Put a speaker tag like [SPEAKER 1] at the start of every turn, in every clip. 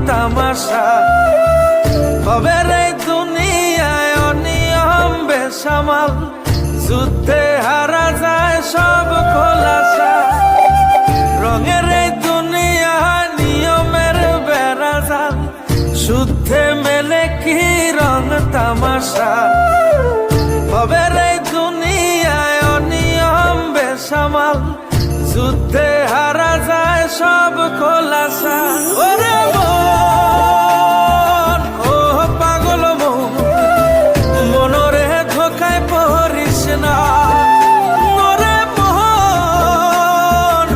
[SPEAKER 1] তামাশা। ভবের এই দুনিয়ায় অনিয়ম বেসামাল, যুদ্ধে হারা যায় সব খোলাসা। রঙের এই দুনিয়ায় নিয়মের বেড়াজাল, শুদ্ধে মেলে কি রং তামাশা। ভবের এই দুনিয়ায় অনিয়ম বেসামাল, যুদ্ধে হারা যায় সব খোলাসা। ওরে মন, ও পাগল মন, মনরে ধোকায় পড়িস না। ওরে মন,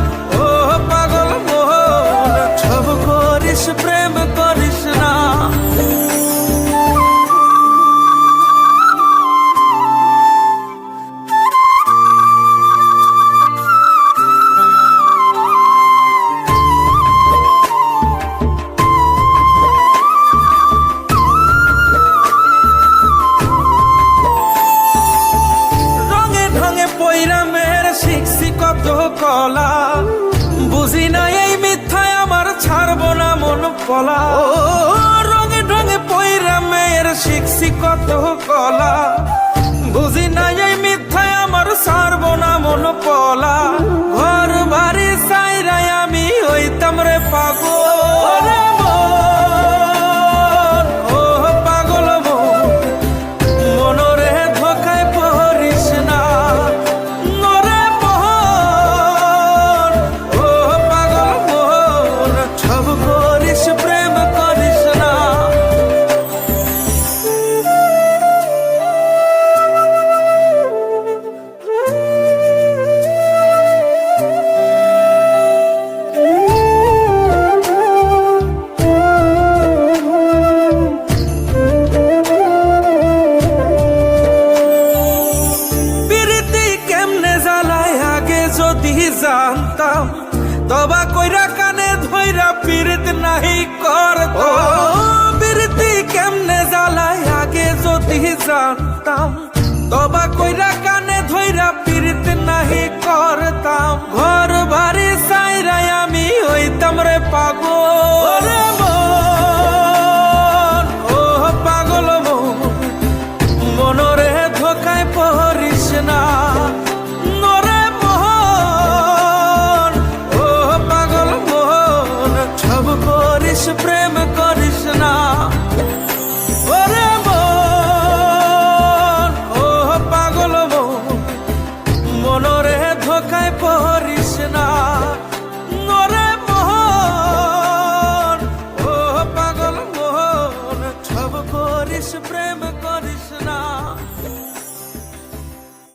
[SPEAKER 1] ও পাগল মন, সব করিস প্রেম করিস না। কলা বুঝি না এই মিথ্যায় আমার ছাড়বো না মন পলা। ও রঙে ঢঙে পয়রা মেয়ের শিখছি কত কলা, বুঝি না এই মিথ্যায় আমার ছাড়বো না মন পলা। ঘর বাড়ি সাইরাই আমি হইতাম রে পাগল। ও পাগল মন, মনরে ধোকায় পড়িস না। যদি জানতাম তবা কইরা কানে ধইরা পীড়িত নাহি করতাম। পীড়িতি কেমনে জ্বালায় আগে যদি জানতাম, তবা কইরা কানে ধইরা পীড়িত নাহি করতাম। ঘর বাড়ি সাইরাই আমি হইতাম রে পাগল। মন, ও পাগল মন, মনরে ধোকায় পড়িস না। প্রেম করিস না। ওরে মন, ও পাগল মন, মনরে ধোকায় পড়িস না।